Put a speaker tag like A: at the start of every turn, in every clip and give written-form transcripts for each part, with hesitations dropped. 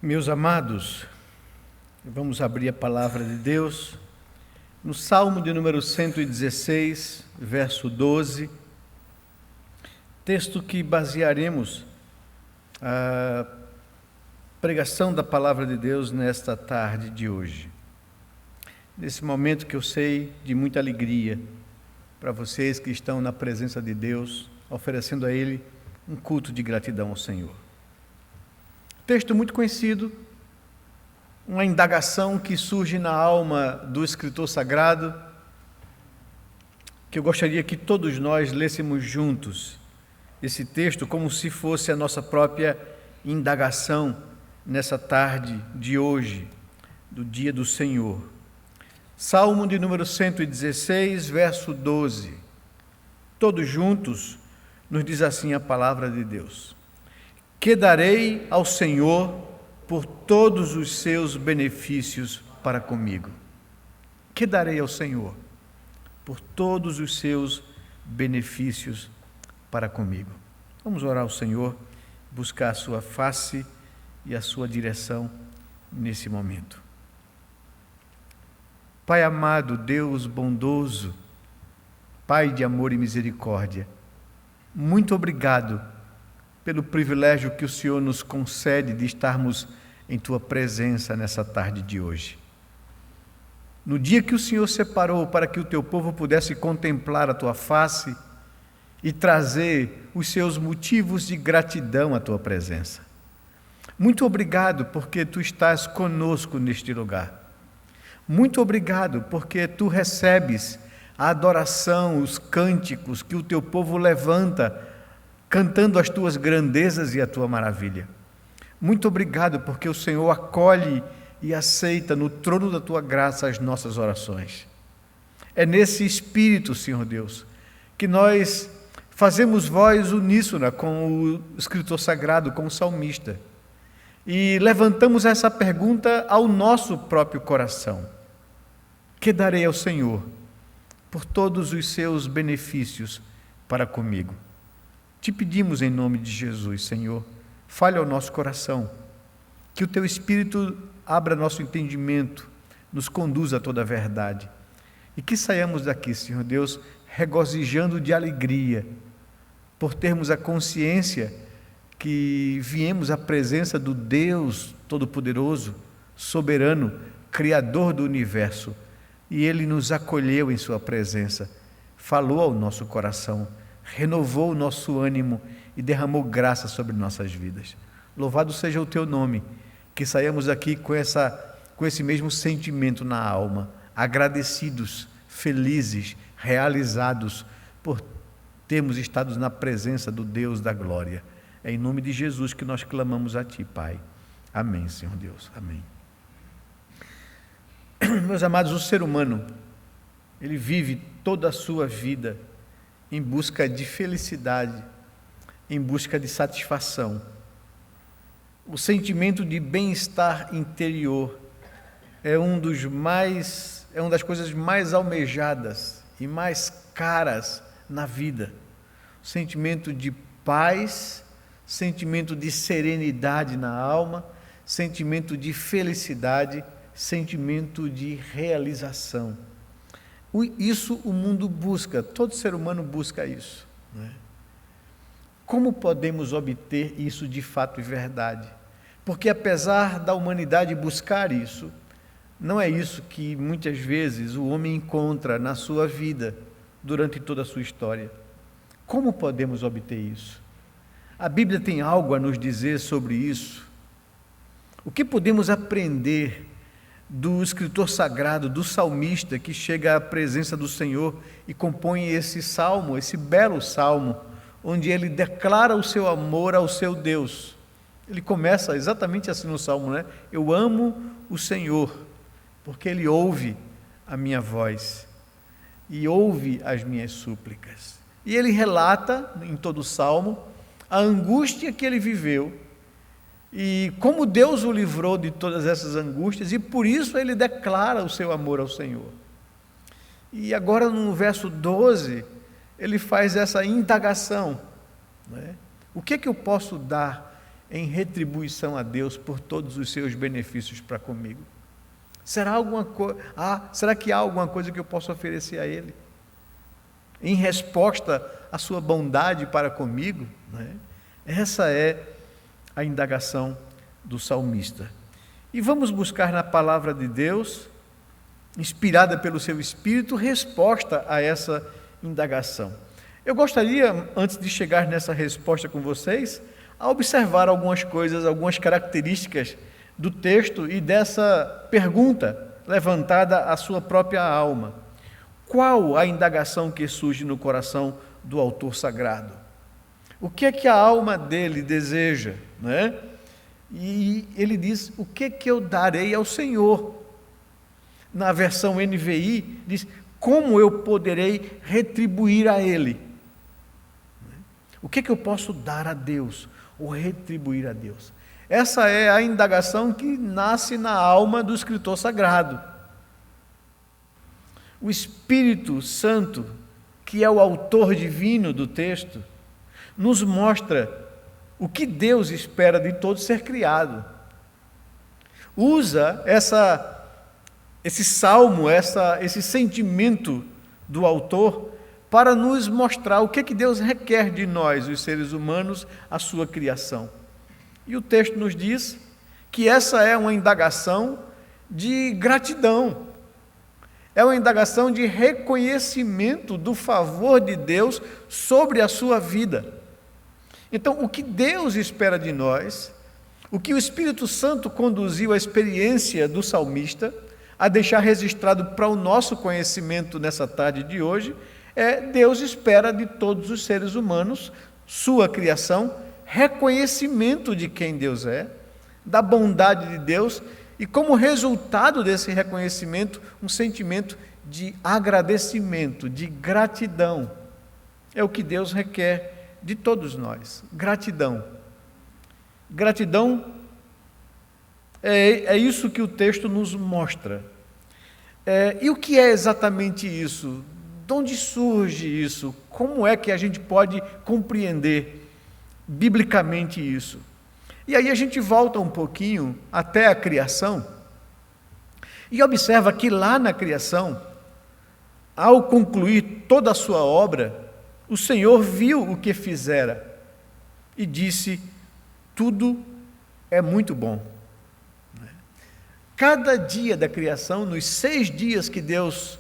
A: Meus amados, vamos abrir a palavra de Deus no Salmo de número 116, verso 12, texto que basearemos a pregação da palavra de Deus nesta tarde de hoje. Nesse momento que eu sei de muita alegria para vocês que estão na presença de Deus, oferecendo a Ele um culto de gratidão ao Senhor. Texto muito conhecido, uma indagação que surge na alma do escritor sagrado, que eu gostaria que todos nós lêssemos juntos esse texto como se fosse a nossa própria indagação nessa tarde de hoje, do dia do Senhor. Salmo de número 116, verso 12. Todos juntos nos diz assim a palavra de Deus: que darei ao Senhor por todos os seus benefícios para comigo. Que darei ao Senhor por todos os seus benefícios para comigo. Vamos orar ao Senhor, buscar a sua face e a sua direção nesse momento. Pai amado, Deus bondoso, Pai de amor e misericórdia, muito obrigado pelo privilégio que o Senhor nos concede de estarmos em Tua presença nessa tarde de hoje. No dia que o Senhor separou para que o Teu povo pudesse contemplar a Tua face e trazer os seus motivos de gratidão à Tua presença. Muito obrigado porque Tu estás conosco neste lugar. Muito obrigado porque Tu recebes a adoração, os cânticos que o Teu povo levanta, cantando as Tuas grandezas e a Tua maravilha. Muito obrigado porque o Senhor acolhe e aceita no trono da Tua graça as nossas orações. É nesse espírito, Senhor Deus, que nós fazemos voz uníssona com o escritor sagrado, com o salmista, e levantamos essa pergunta ao nosso próprio coração: que darei ao Senhor por todos os seus benefícios para comigo? Te pedimos em nome de Jesus, Senhor, fale ao nosso coração, que o Teu Espírito abra nosso entendimento, nos conduza a toda a verdade, e que saiamos daqui, Senhor Deus, regozijando de alegria, por termos a consciência que viemos à presença do Deus Todo-Poderoso, soberano, Criador do universo, e Ele nos acolheu em Sua presença, falou ao nosso coração, renovou o nosso ânimo e derramou graça sobre nossas vidas. Louvado seja o Teu nome, que saiamos aqui com esse mesmo sentimento na alma, agradecidos, felizes, realizados por termos estado na presença do Deus da glória. É em nome de Jesus que nós clamamos a Ti, Pai. Amém, Senhor Deus. Amém. Meus amados, o ser humano, ele vive toda a sua vida em busca de felicidade, em busca de satisfação. O sentimento de bem-estar interior é uma das coisas mais almejadas e mais caras na vida. O sentimento de paz, sentimento de serenidade na alma, sentimento de felicidade, sentimento de realização. Isso o mundo busca, todo ser humano busca isso, né? Como podemos obter isso de fato e verdade? Porque apesar da humanidade buscar isso, não é isso que muitas vezes o homem encontra na sua vida durante toda a sua história. Como podemos obter isso? A Bíblia tem algo a nos dizer sobre isso. O que podemos aprender do escritor sagrado, do salmista, que chega à presença do Senhor e compõe esse salmo, esse belo salmo, onde ele declara o seu amor ao seu Deus. Ele começa exatamente assim no salmo, né? Eu amo o Senhor, porque Ele ouve a minha voz e ouve as minhas súplicas. E ele relata, em todo o salmo, a angústia que ele viveu, e como Deus o livrou de todas essas angústias, e por isso ele declara o seu amor ao Senhor. E agora no verso 12, ele faz essa indagação, né? O que é que eu posso dar em retribuição a Deus por todos os seus benefícios para comigo? Será que há alguma coisa que eu possa oferecer a Ele em resposta à sua bondade para comigo? Essa é a indagação do salmista. E vamos buscar na palavra de Deus, inspirada pelo seu Espírito, resposta a essa indagação. Eu gostaria, antes de chegar nessa resposta com vocês, a observar algumas coisas, algumas características do texto e dessa pergunta levantada à sua própria alma. Qual a indagação que surge no coração do autor sagrado? O que é que a alma dele deseja, E ele diz: o que é que eu darei ao Senhor? Na versão NVI diz: como eu poderei retribuir a Ele? O que é que eu posso dar a Deus ou retribuir a Deus? Essa é a indagação que nasce na alma do escritor sagrado. O Espírito Santo, que é o autor divino do texto, nos mostra o que Deus espera de todo ser criado. Usa esse salmo, esse sentimento do autor para nos mostrar o que Deus requer de nós, os seres humanos, a sua criação. E o texto nos diz que essa é uma indagação de gratidão, é uma indagação de reconhecimento do favor de Deus sobre a sua vida. Então, o que Deus espera de nós, o que o Espírito Santo conduziu à experiência do salmista, a deixar registrado para o nosso conhecimento nessa tarde de hoje, Deus espera de todos os seres humanos, sua criação, reconhecimento de quem Deus é, da bondade de Deus, e como resultado desse reconhecimento, um sentimento de agradecimento, de gratidão. É o que Deus requer de todos nós, gratidão. Gratidão é isso que o texto nos mostra. E o que é exatamente isso? De onde surge isso? Como é que a gente pode compreender biblicamente isso? E aí a gente volta um pouquinho até a criação e observa que lá na criação, ao concluir toda a sua obra, o Senhor viu o que fizera e disse: tudo é muito bom. Cada dia da criação, nos 6 dias que Deus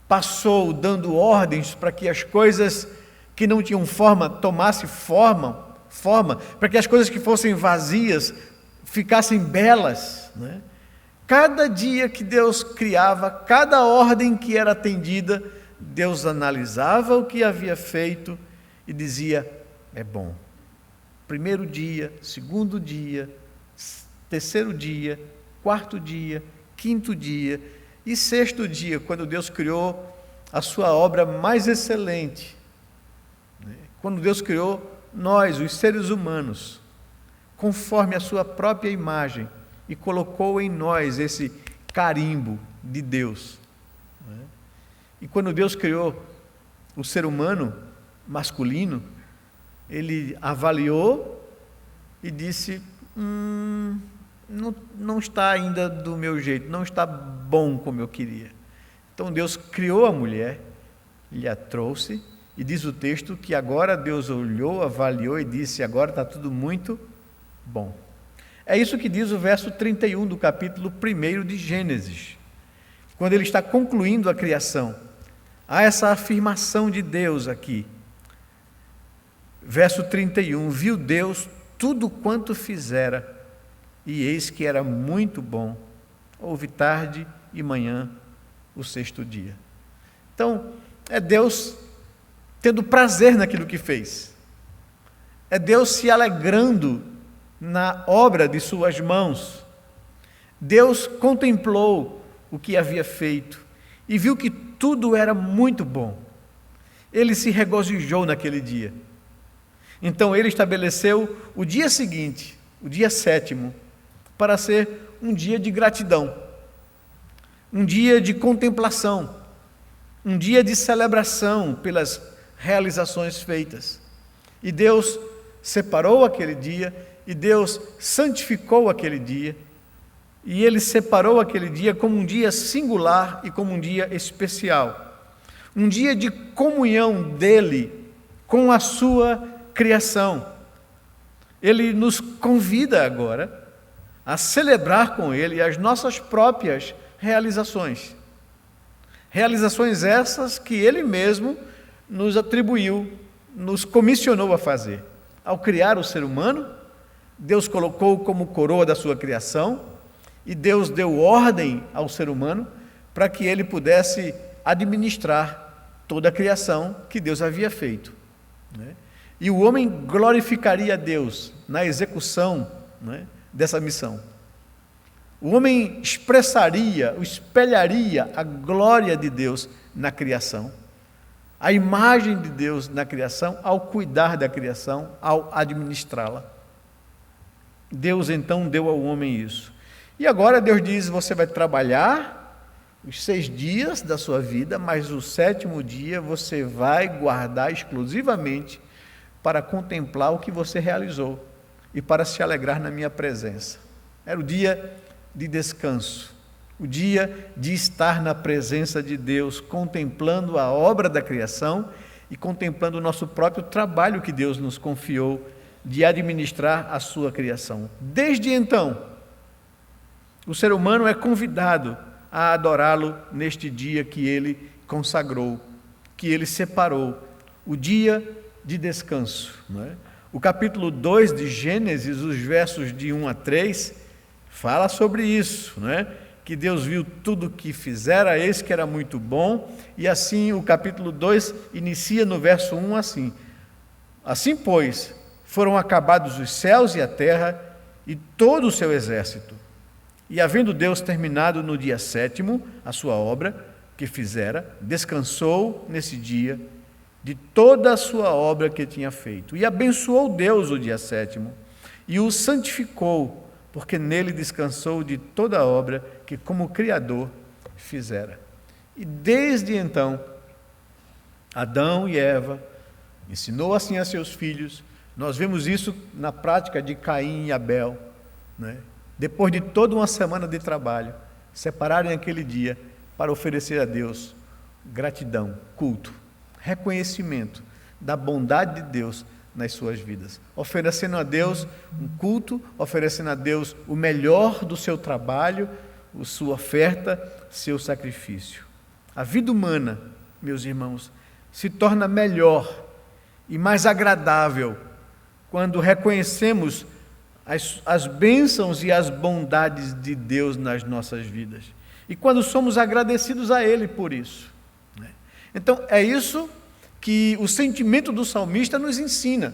A: passou dando ordens para que as coisas que não tinham forma tomassem forma, para que as coisas que fossem vazias ficassem belas, Cada dia que Deus criava, cada ordem que era atendida, Deus analisava o que havia feito e dizia: é bom. 1º dia, 2º dia, 3º dia, 4º dia, 5º dia e 6º dia, quando Deus criou a sua obra mais excelente, quando Deus criou nós, os seres humanos, conforme a sua própria imagem, e colocou em nós esse carimbo de Deus. E quando Deus criou o ser humano masculino, Ele avaliou e disse: não está ainda do meu jeito, não está bom como eu queria. Então Deus criou a mulher, Ele a trouxe, e diz o texto que agora Deus olhou, avaliou e disse: agora está tudo muito bom. É isso que diz o verso 31 do capítulo 1 de Gênesis, quando ele está concluindo a criação. Há essa afirmação de Deus aqui. Verso 31, viu Deus tudo quanto fizera, e eis que era muito bom. Houve tarde e manhã, o 6º dia. Então, é Deus tendo prazer naquilo que fez. É Deus se alegrando na obra de suas mãos. Deus contemplou o que havia feito e viu que tudo era muito bom. Ele se regozijou naquele dia. Então ele estabeleceu o dia seguinte, o dia 7º, para ser um dia de gratidão, um dia de contemplação, um dia de celebração pelas realizações feitas. E Deus separou aquele dia e Deus santificou aquele dia, e Ele separou aquele dia como um dia singular e como um dia especial. Um dia de comunhão dEle com a sua criação. Ele nos convida agora a celebrar com Ele as nossas próprias realizações. Realizações essas que Ele mesmo nos atribuiu, nos comissionou a fazer. Ao criar o ser humano, Deus colocou como coroa da sua criação, e Deus deu ordem ao ser humano para que ele pudesse administrar toda a criação que Deus havia feito, né? E o homem glorificaria a Deus na execução, né, dessa missão. O homem expressaria, espelharia a glória de Deus na criação, a imagem de Deus na criação, ao cuidar da criação, ao administrá-la. Deus então deu ao homem isso. E agora Deus diz: você vai trabalhar os 6 dias da sua vida, mas o 7º dia você vai guardar exclusivamente para contemplar o que você realizou e para se alegrar na minha presença. Era o dia de descanso, o dia de estar na presença de Deus, contemplando a obra da criação e contemplando o nosso próprio trabalho que Deus nos confiou de administrar a sua criação. Desde então, o ser humano é convidado a adorá-lo neste dia que ele consagrou, que ele separou, o dia de descanso, não é? O capítulo 2 de Gênesis, os versos de 1 a 3, fala sobre isso, não é? Que Deus viu tudo o que fizera, eis que era muito bom, e assim o capítulo 2 inicia no verso 1 assim: assim, pois, foram acabados os céus e a terra e todo o seu exército. E havendo Deus terminado no dia 7º a sua obra que fizera, descansou nesse dia de toda a sua obra que tinha feito. E abençoou Deus o dia 7º e o santificou, porque nele descansou de toda a obra que como Criador fizera. E desde então, Adão e Eva ensinou assim a seus filhos. Nós vemos isso na prática de Caim e Abel, né? Depois de toda uma semana de trabalho, separarem aquele dia para oferecer a Deus gratidão, culto, reconhecimento da bondade de Deus nas suas vidas, oferecendo a Deus um culto, oferecendo a Deus o melhor do seu trabalho, a sua oferta, seu sacrifício. A vida humana, meus irmãos, se torna melhor e mais agradável quando reconhecemos as bênçãos e as bondades de Deus nas nossas vidas, e quando somos agradecidos a Ele por isso, né? Então é isso que o sentimento do salmista nos ensina.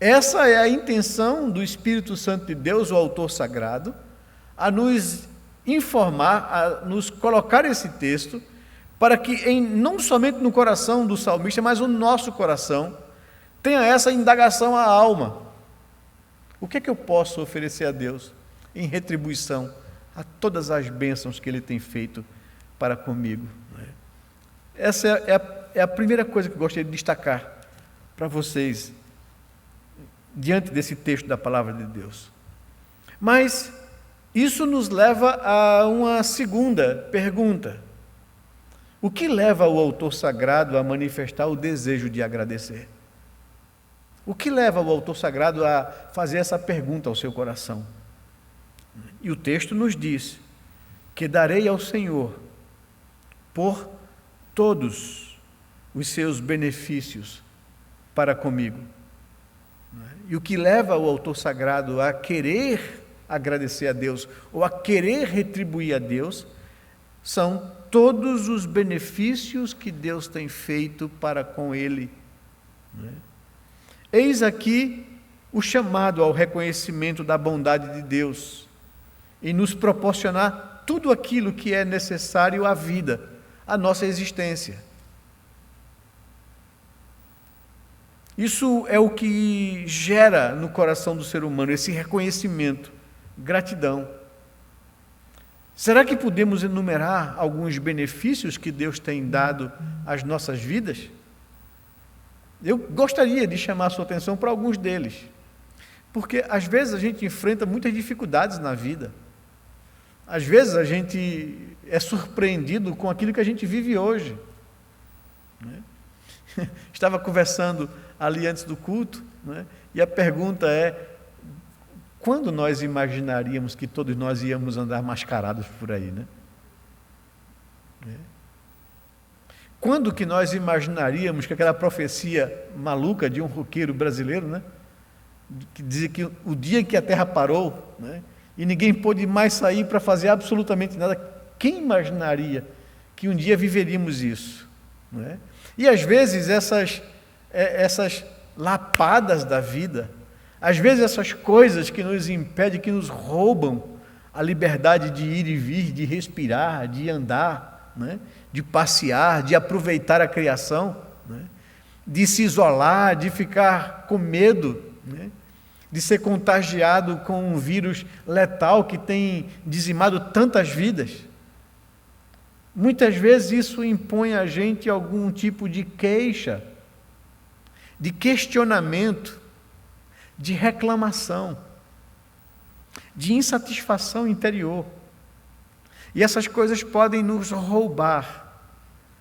A: Essa é a intenção do Espírito Santo de Deus, o autor sagrado, a nos informar, a nos colocar esse texto, para que não somente no coração do salmista, mas no nosso coração, tenha essa indagação à alma. O que é que eu posso oferecer a Deus em retribuição a todas as bênçãos que Ele tem feito para comigo? Essa é a primeira coisa que eu gostaria de destacar para vocês, diante desse texto da Palavra de Deus. Mas isso nos leva a uma segunda pergunta: o que leva o autor sagrado a manifestar o desejo de agradecer? O que leva o autor sagrado a fazer essa pergunta ao seu coração? E o texto nos diz que darei ao Senhor por todos os seus benefícios para comigo. E o que leva o autor sagrado a querer agradecer a Deus ou a querer retribuir a Deus são todos os benefícios que Deus tem feito para com ele. Eis aqui o chamado ao reconhecimento da bondade de Deus em nos proporcionar tudo aquilo que é necessário à vida, à nossa existência. Isso é o que gera no coração do ser humano esse reconhecimento, gratidão. Será que podemos enumerar alguns benefícios que Deus tem dado às nossas vidas? Eu gostaria de chamar a sua atenção para alguns deles. Porque às vezes a gente enfrenta muitas dificuldades na vida. Às vezes a gente é surpreendido com aquilo que a gente vive hoje. Estava conversando ali antes do culto, e a pergunta é: quando nós imaginaríamos que todos nós íamos andar mascarados por aí, né? Quando que nós imaginaríamos que aquela profecia maluca de um roqueiro brasileiro, né, que dizia que o dia que a terra parou, né, e ninguém pôde mais sair para fazer absolutamente nada, quem imaginaria que um dia viveríamos isso? Né? E às vezes essas lapadas da vida, às vezes essas coisas que nos impedem, que nos roubam a liberdade de ir e vir, de respirar, de andar, né? De passear, de aproveitar a criação, né? De se isolar, de ficar com medo, né? De ser contagiado com um vírus letal que tem dizimado tantas vidas. Muitas vezes isso impõe a gente algum tipo de queixa, de questionamento, de reclamação, de insatisfação interior. E essas coisas podem nos roubar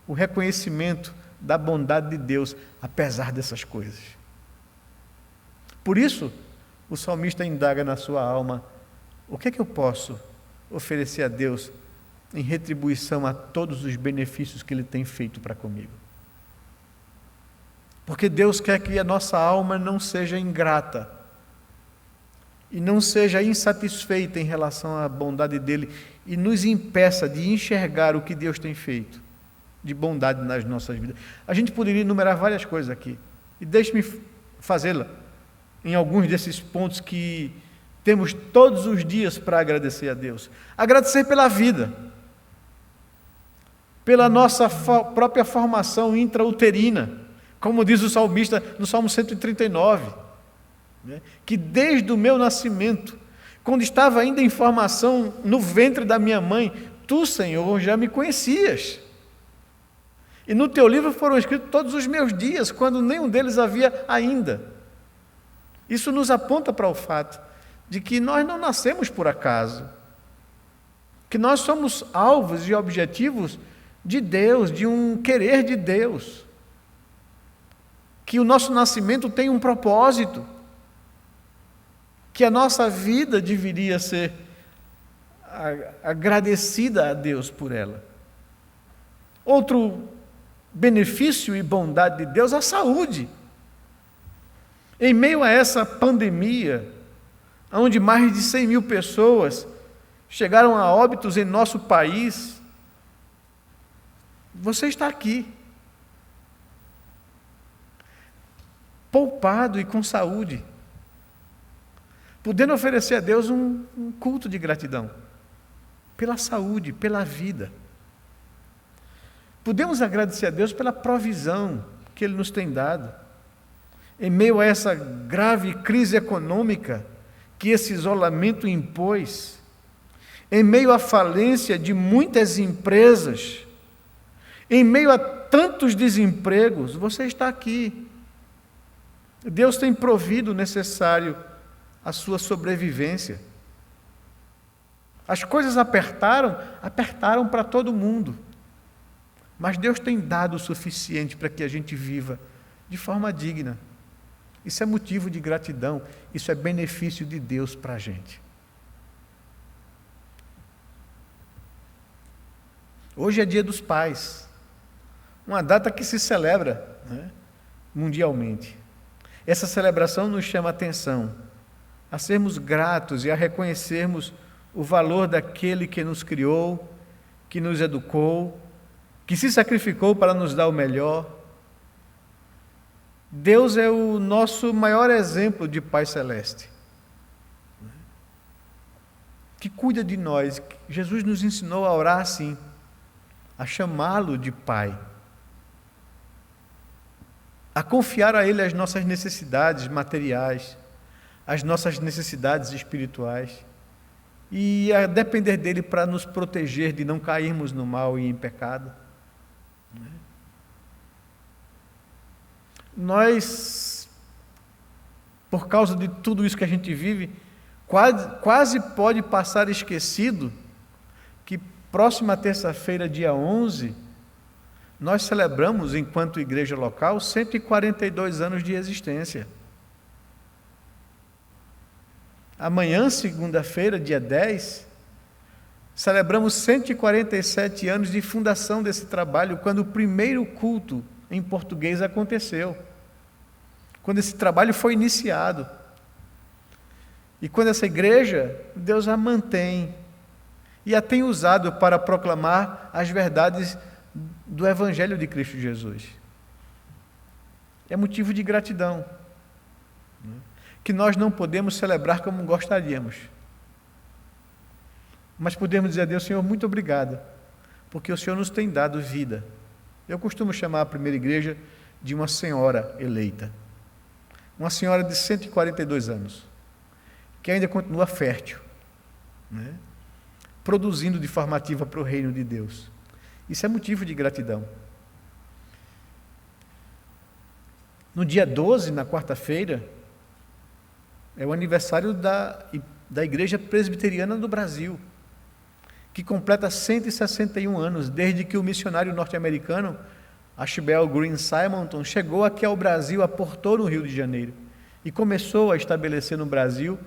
A: o reconhecimento da bondade de Deus, apesar dessas coisas. Por isso, o salmista indaga na sua alma: o que é que eu posso oferecer a Deus em retribuição a todos os benefícios que Ele tem feito para comigo? Porque Deus quer que a nossa alma não seja ingrata e não seja insatisfeita em relação à bondade dEle e nos impeça de enxergar o que Deus tem feito de bondade nas nossas vidas. A gente poderia enumerar várias coisas aqui, e deixe-me fazê-la em alguns desses pontos que temos todos os dias para agradecer a Deus. Agradecer pela vida, pela nossa própria formação intrauterina, como diz o salmista no Salmo 139, né? Que desde o meu nascimento, quando estava ainda em formação no ventre da minha mãe, Tu, Senhor, já me conhecias. E no Teu livro foram escritos todos os meus dias, quando nenhum deles havia ainda. Isso nos aponta para o fato de que nós não nascemos por acaso, que nós somos alvos e objetivos de Deus, de um querer de Deus, que o nosso nascimento tem um propósito, que a nossa vida deveria ser agradecida a Deus por ela. Outro benefício e bondade de Deus, a saúde. Em meio a essa pandemia, onde mais de 100 mil pessoas chegaram a óbitos em nosso país, você está aqui, poupado e com saúde, podendo oferecer a Deus um culto de gratidão, pela saúde, pela vida. Podemos agradecer a Deus pela provisão que Ele nos tem dado, em meio a essa grave crise econômica que esse isolamento impôs, em meio à falência de muitas empresas, em meio a tantos desempregos, você está aqui. Deus tem provido o necessário à sua sobrevivência. As coisas apertaram para todo mundo, mas Deus tem dado o suficiente para que a gente viva de forma digna. Isso é motivo de gratidão, isso é benefício de Deus para a gente. Hoje é Dia dos Pais, uma data que se celebra, né, mundialmente. Essa celebração nos chama a atenção a sermos gratos e a reconhecermos o valor daquele que nos criou, que nos educou, que se sacrificou para nos dar o melhor. Deus é o nosso maior exemplo de Pai Celeste, que cuida de nós. Jesus nos ensinou a orar assim, a chamá-lo de Pai, a confiar a Ele as nossas necessidades materiais, as nossas necessidades espirituais, e a depender dEle para nos proteger de não cairmos no mal e em pecado. Nós por causa de tudo isso que a gente vive, quase pode passar esquecido que próxima terça-feira, dia 11, nós celebramos, enquanto igreja local, 142 anos de existência. Amanhã, segunda-feira, dia 10, celebramos 147 anos de fundação desse trabalho, quando o primeiro culto em português aconteceu, quando esse trabalho foi iniciado. E quando essa igreja, Deus a mantém e a tem usado para proclamar as verdades do Evangelho de Cristo Jesus. É motivo de gratidão, que nós não podemos celebrar como gostaríamos, mas podemos dizer a Deus: Senhor, muito obrigado, porque o Senhor nos tem dado vida. Eu costumo chamar a primeira igreja de uma senhora eleita, uma senhora de 142 anos, que ainda continua fértil, produzindo de forma ativa para o reino de Deus. Isso é motivo de gratidão. No dia 12, na quarta-feira, é o aniversário da Igreja Presbiteriana do Brasil, que completa 161 anos, desde que o missionário norte-americano Ashbel Green Simonton chegou aqui ao Brasil, aportou no Rio de Janeiro, e começou a estabelecer no Brasil,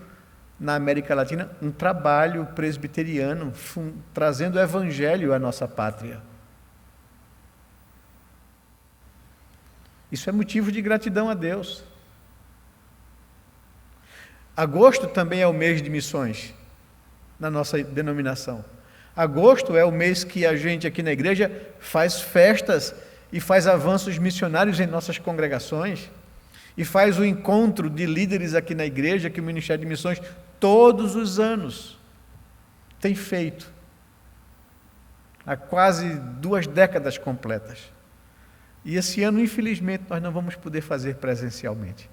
A: na América Latina, um trabalho presbiteriano, trazendo o Evangelho à nossa pátria. Isso é motivo de gratidão a Deus. Agosto também é o mês de missões, na nossa denominação. Agosto é o mês que a gente aqui na igreja faz festas e faz avanços missionários em nossas congregações, e faz o encontro de líderes aqui na igreja, que o Ministério de Missões todos os anos tem feito, há quase 2 décadas completas. E esse ano, infelizmente, nós não vamos poder fazer presencialmente.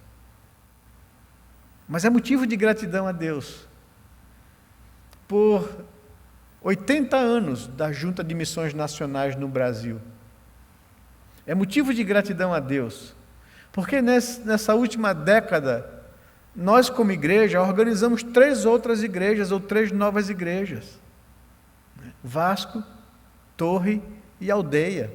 A: Mas é motivo de gratidão a Deus por 80 anos da Junta de Missões Nacionais no Brasil. É motivo de gratidão a Deus, porque nessa última década, nós como igreja organizamos 3 outras igrejas, ou 3 novas igrejas: Vasco, Torre e Aldeia.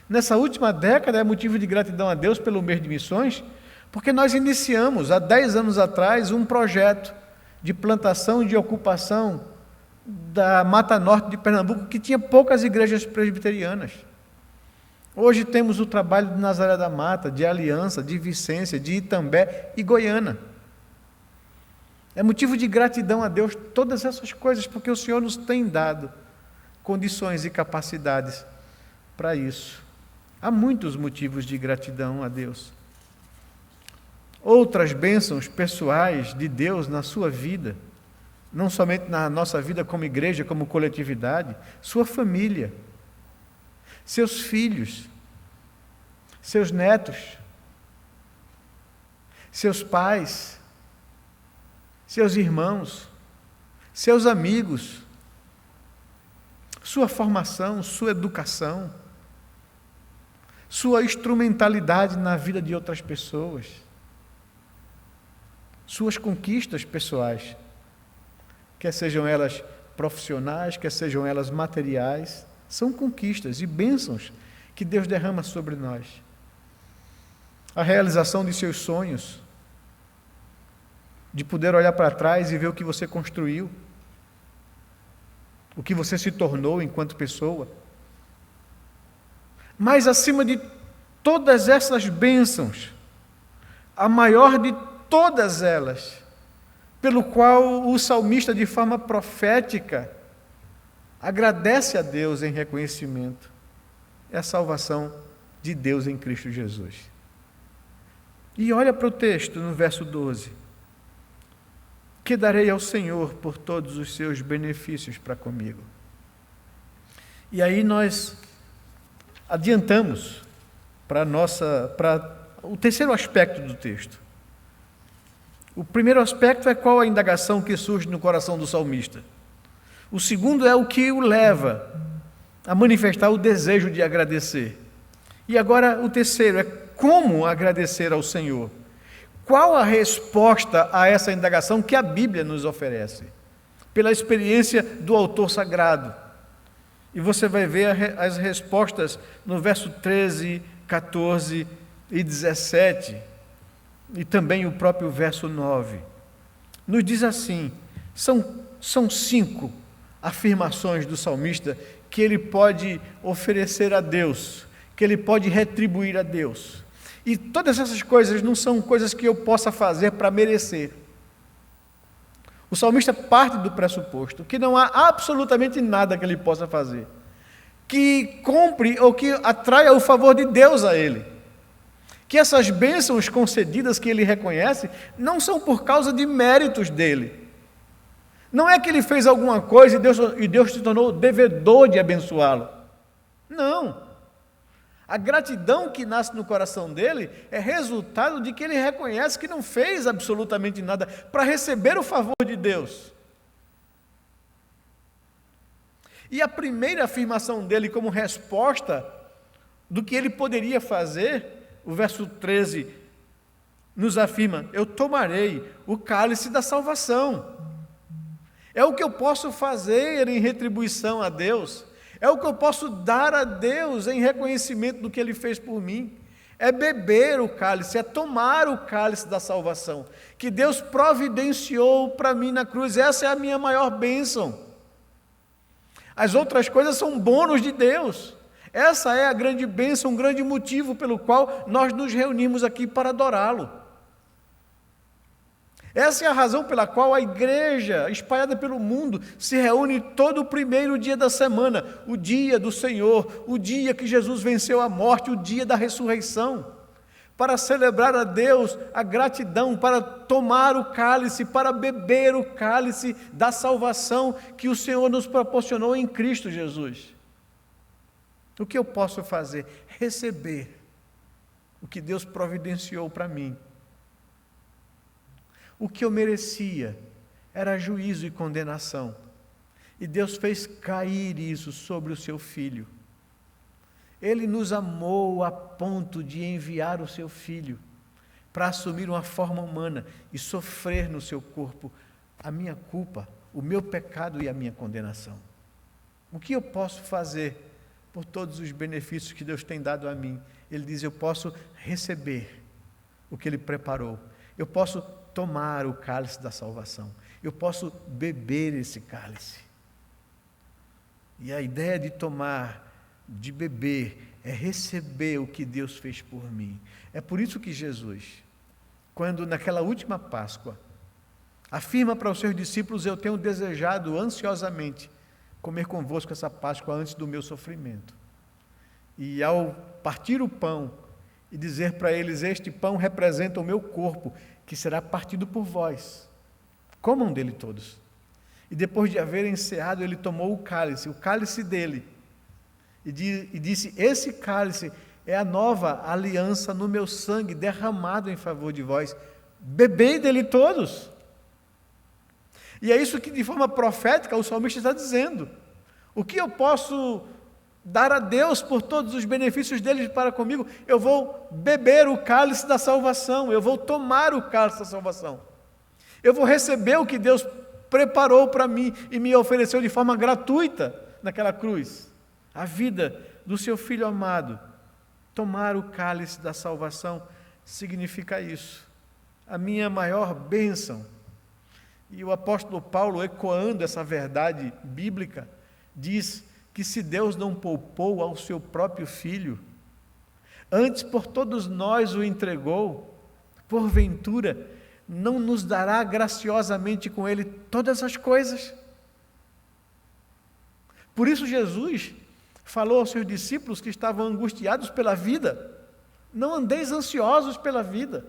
A: Nessa última década é motivo de gratidão a Deus pelo mês de missões, porque nós iniciamos, há 10 anos atrás, um projeto de plantação e de ocupação da Mata Norte de Pernambuco, que tinha poucas igrejas presbiterianas. Hoje temos o trabalho de Nazaré da Mata, de Aliança, de Vicência, de Itambé e Goiânia. É motivo de gratidão a Deus todas essas coisas, porque o Senhor nos tem dado condições e capacidades para isso. Há muitos motivos de gratidão a Deus. Outras bênçãos pessoais de Deus na sua vida, não somente na nossa vida como igreja, como coletividade, sua família, seus filhos, seus netos, seus pais, seus irmãos, seus amigos, sua formação, sua educação, sua instrumentalidade na vida de outras pessoas, suas conquistas pessoais, quer sejam elas profissionais, quer sejam elas materiais, são conquistas e bênçãos que Deus derrama sobre nós. A realização de seus sonhos, de poder olhar para trás e ver o que você construiu, o que você se tornou enquanto pessoa. Mas acima de todas essas bênçãos, a maior de todas elas, pelo qual o salmista, de forma profética, agradece a Deus em reconhecimento, é a salvação de Deus em Cristo Jesus. E olha para o texto no verso 12: que darei ao Senhor por todos os seus benefícios para comigo. E aí nós adiantamos para o terceiro aspecto do texto. O primeiro aspecto é qual a indagação que surge no coração do salmista. O segundo é o que o leva a manifestar o desejo de agradecer. E agora o terceiro é como agradecer ao Senhor. Qual a resposta a essa indagação que a Bíblia nos oferece? Pela experiência do autor sagrado. E você vai ver as respostas no verso 13, 14 e 17, e também o próprio verso 9. Nos diz assim, são 5 afirmações do salmista que ele pode oferecer a Deus, que ele pode retribuir a Deus. E todas essas coisas não são coisas que eu possa fazer para merecer. O salmista parte do pressuposto que não há absolutamente nada que ele possa fazer que compre ou que atraia o favor de Deus a ele. Que essas bênçãos concedidas que ele reconhece não são por causa de méritos dele. Não é que ele fez alguma coisa e Deus se tornou devedor de abençoá-lo. Não. A gratidão que nasce no coração dele é resultado de que ele reconhece que não fez absolutamente nada para receber o favor de Deus. E a primeira afirmação dele como resposta do que ele poderia fazer, o verso 13 nos afirma: eu tomarei o cálice da salvação. É o que eu posso fazer em retribuição a Deus. É o que eu posso dar a Deus em reconhecimento do que Ele fez por mim. É beber o cálice, é tomar o cálice da salvação, que Deus providenciou para mim na cruz. Essa é a minha maior bênção. As outras coisas são bônus de Deus. Essa é a grande bênção, um grande motivo pelo qual nós nos reunimos aqui para adorá-lo. Essa é a razão pela qual a igreja, espalhada pelo mundo, se reúne todo o primeiro dia da semana, o dia do Senhor, o dia que Jesus venceu a morte, o dia da ressurreição, para celebrar a Deus a gratidão, para tomar o cálice, para beber o cálice da salvação que o Senhor nos proporcionou em Cristo Jesus. O que eu posso fazer? Receber o que Deus providenciou para mim. O que eu merecia era juízo e condenação. E Deus fez cair isso sobre o seu Filho. Ele nos amou a ponto de enviar o seu Filho para assumir uma forma humana e sofrer no seu corpo a minha culpa, o meu pecado e a minha condenação. O que eu posso fazer por todos os benefícios que Deus tem dado a mim? Ele diz: eu posso receber o que Ele preparou. Eu posso tomar o cálice da salvação. Eu posso beber esse cálice. E a ideia de tomar, de beber, é receber o que Deus fez por mim. É por isso que Jesus, quando naquela última Páscoa, afirma para os seus discípulos: eu tenho desejado ansiosamente comer convosco essa Páscoa antes do meu sofrimento. E ao partir o pão e dizer para eles: este pão representa o meu corpo, que será partido por vós. Comam dele todos. E depois de haver encerrado, ele tomou o cálice dele, e disse: esse cálice é a nova aliança no meu sangue, derramado em favor de vós. Bebei dele todos. E é isso que, de forma profética, o salmista está dizendo. O que eu posso dar a Deus por todos os benefícios dele para comigo? Eu vou beber o cálice da salvação, eu vou tomar o cálice da salvação. Eu vou receber o que Deus preparou para mim e me ofereceu de forma gratuita naquela cruz. A vida do seu Filho amado. Tomar o cálice da salvação significa isso. A minha maior bênção. E o apóstolo Paulo, ecoando essa verdade bíblica, diz que se Deus não poupou ao seu próprio Filho, antes por todos nós o entregou, porventura não nos dará graciosamente com Ele todas as coisas? Por isso Jesus falou aos seus discípulos que estavam angustiados pela vida: não andeis ansiosos pela vida,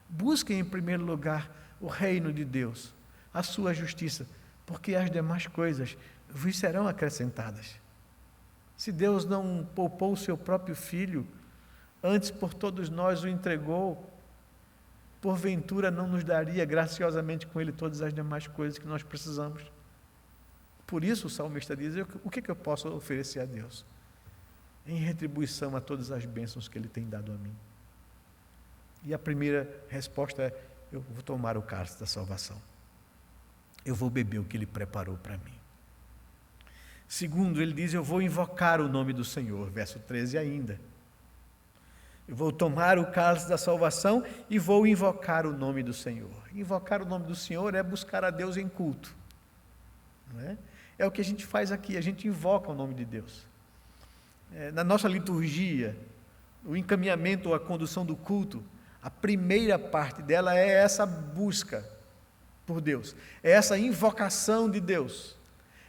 A: busquem em primeiro lugar o reino de Deus, a sua justiça, porque as demais coisas vos serão acrescentadas. Se Deus não poupou o seu próprio Filho, antes por todos nós o entregou, porventura não nos daria graciosamente com Ele todas as demais coisas que nós precisamos? Por isso o salmista diz: o que eu posso oferecer a Deus em retribuição a todas as bênçãos que Ele tem dado a mim? E a primeira resposta é: eu vou tomar o cálice da salvação. Eu vou beber o que Ele preparou para mim. Segundo, ele diz: eu vou invocar o nome do Senhor. Verso 13 ainda. Eu vou tomar o cálice da salvação e vou invocar o nome do Senhor. Invocar o nome do Senhor é buscar a Deus em culto. Não é? É o que a gente faz aqui, a gente invoca o nome de Deus. Na nossa liturgia, o encaminhamento ou a condução do culto, a primeira parte dela é essa busca por Deus, é essa invocação de Deus,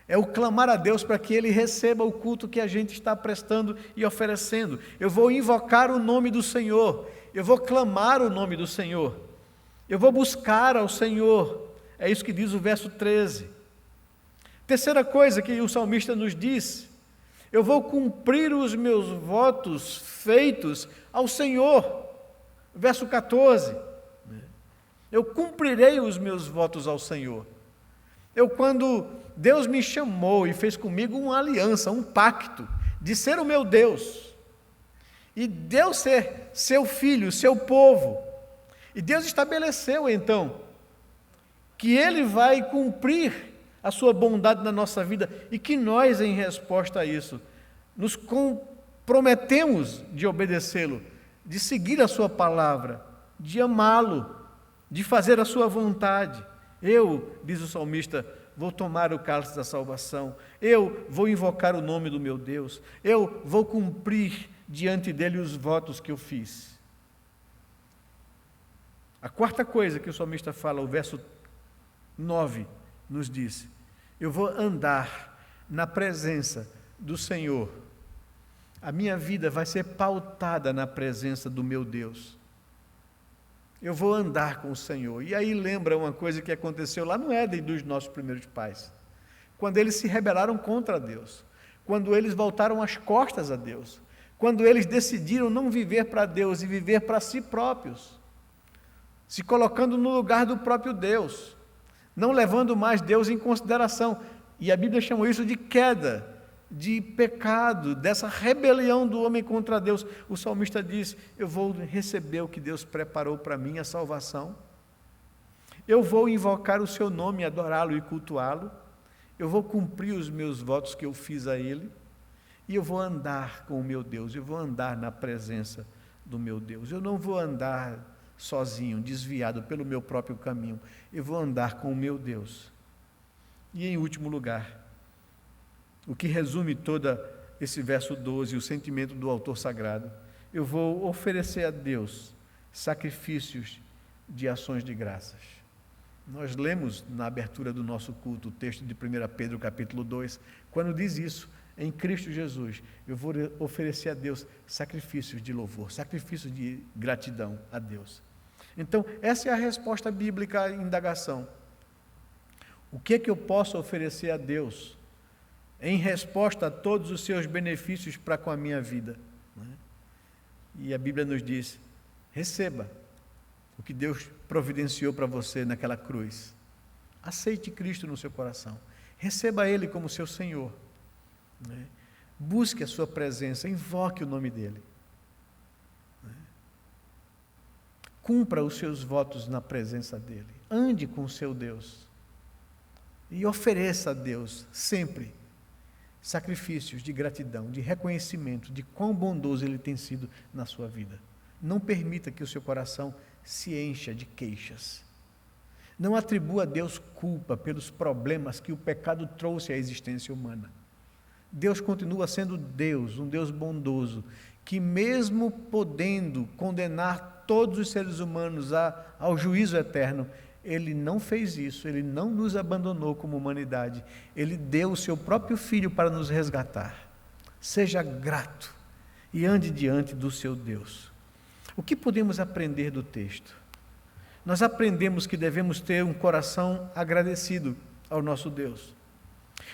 A: é o clamar a Deus para que Ele receba o culto que a gente está prestando e oferecendo. Eu vou invocar o nome do Senhor, eu vou clamar o nome do Senhor, eu vou buscar ao Senhor. É isso que diz o verso 13. Terceira coisa que o salmista nos diz: eu vou cumprir os meus votos feitos ao Senhor. Verso 14. Eu cumprirei os meus votos ao Senhor. Quando Deus me chamou e fez comigo uma aliança, um pacto, de ser o meu Deus, e Deus ser seu filho, seu povo, e Deus estabeleceu então que Ele vai cumprir a sua bondade na nossa vida, e que nós, em resposta a isso, nos comprometemos de obedecê-lo, de seguir a sua palavra, de amá-lo, de fazer a sua vontade. Eu, diz o salmista, vou tomar o cálice da salvação, eu vou invocar o nome do meu Deus, eu vou cumprir diante dele os votos que eu fiz. A quarta coisa que o salmista fala, o verso 9, nos diz: eu vou andar na presença do Senhor. A minha vida vai ser pautada na presença do meu Deus. Eu vou andar com o Senhor. E aí lembra uma coisa que aconteceu lá no Éden dos nossos primeiros pais, quando eles se rebelaram contra Deus, quando eles voltaram as costas a Deus, quando eles decidiram não viver para Deus e viver para si próprios, se colocando no lugar do próprio Deus, não levando mais Deus em consideração. E a Bíblia chama isso de queda, de pecado, dessa rebelião do homem contra Deus. O salmista diz: eu vou receber o que Deus preparou para mim, a salvação. Eu vou invocar o seu nome, adorá-lo e cultuá-lo. Eu vou cumprir os meus votos que eu fiz a Ele. E eu vou andar com o meu Deus, eu vou andar na presença do meu Deus. Eu não vou andar sozinho, desviado pelo meu próprio caminho. Eu vou andar com o meu Deus. E em último lugar, o que resume todo esse verso 12, o sentimento do autor sagrado: eu vou oferecer a Deus sacrifícios de ações de graças. Nós lemos na abertura do nosso culto o texto de 1 Pedro capítulo 2, quando diz isso: em Cristo Jesus, eu vou oferecer a Deus sacrifícios de louvor, sacrifícios de gratidão a Deus. Então, essa é a resposta bíblica à indagação. O que é que eu posso oferecer a Deus em resposta a todos os seus benefícios para com a minha vida? E a Bíblia nos diz: receba o que Deus providenciou para você naquela cruz. Aceite Cristo no seu coração. Receba Ele como seu Senhor. Busque a sua presença, invoque o nome dEle. Cumpra os seus votos na presença dEle. Ande com o seu Deus. E ofereça a Deus sempre sacrifícios de gratidão, de reconhecimento de quão bondoso Ele tem sido na sua vida. Não permita que o seu coração se encha de queixas. Não atribua a Deus culpa pelos problemas que o pecado trouxe à existência humana. Deus continua sendo Deus, um Deus bondoso, que mesmo podendo condenar todos os seres humanos ao juízo eterno, Ele não fez isso, Ele não nos abandonou como humanidade, Ele deu o seu próprio Filho para nos resgatar. Seja grato e ande diante do seu Deus. O que podemos aprender do texto? Nós aprendemos que devemos ter um coração agradecido ao nosso Deus.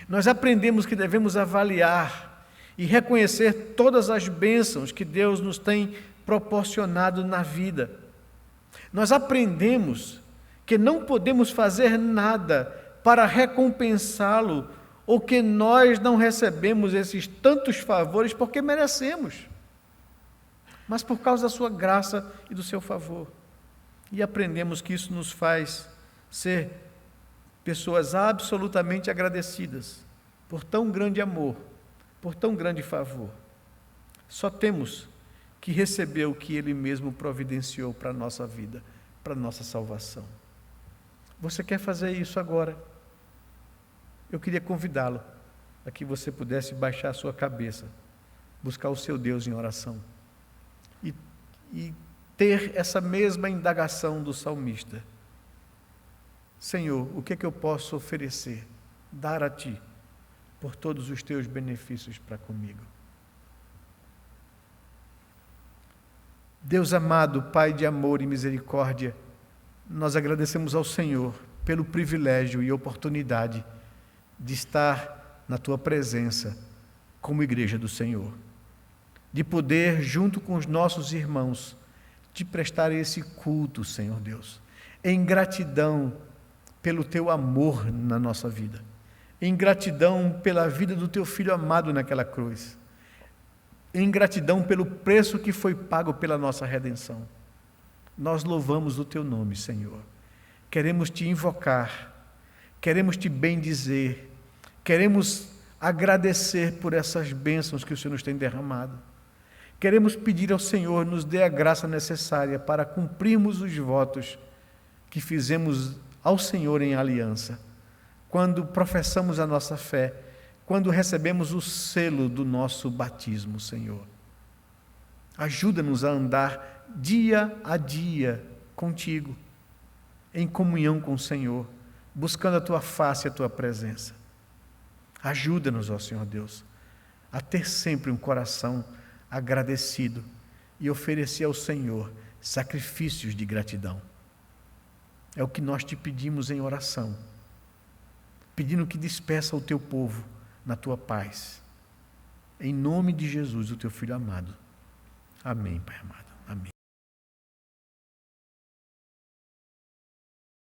A: Nós aprendemos que devemos avaliar e reconhecer todas as bênçãos que Deus nos tem proporcionado na vida. Nós aprendemos que não podemos fazer nada para recompensá-lo, ou que nós não recebemos esses tantos favores porque merecemos. mas por causa da sua graça e do seu favor. E aprendemos que isso nos faz ser pessoas absolutamente agradecidas por tão grande amor, por tão grande favor. Só temos que receber o que Ele mesmo providenciou para a nossa vida, para a nossa salvação. Você quer fazer isso agora? Eu queria convidá-lo a que você pudesse baixar a sua cabeça, buscar o seu Deus em oração e ter essa mesma indagação do salmista. Senhor, o que é que eu posso oferecer, dar a Ti, por todos os Teus benefícios para comigo? Deus amado, Pai de amor e misericórdia, nós agradecemos ao Senhor pelo privilégio e oportunidade de estar na Tua presença como igreja do Senhor, de poder, junto com os nossos irmãos, te prestar esse culto, Senhor Deus, em gratidão pelo Teu amor na nossa vida, em gratidão pela vida do Teu Filho amado naquela cruz, em gratidão pelo preço que foi pago pela nossa redenção. Nós louvamos o Teu nome, Senhor. Queremos Te invocar, queremos Te bendizer, queremos agradecer por essas bênçãos que o Senhor nos tem derramado. Queremos pedir ao Senhor, nos dê a graça necessária para cumprirmos os votos que fizemos ao Senhor em aliança, quando professamos a nossa fé, quando recebemos o selo do nosso batismo, Senhor. Ajuda-nos a andar dia a dia contigo, em comunhão com o Senhor, buscando a Tua face e a Tua presença. Ajuda-nos, ó Senhor Deus, a ter sempre um coração agradecido e oferecer ao Senhor sacrifícios de gratidão. É o que nós Te pedimos em oração, pedindo que despeça o Teu povo na Tua paz. Em nome de Jesus, o Teu Filho amado. Amém, Pai amado.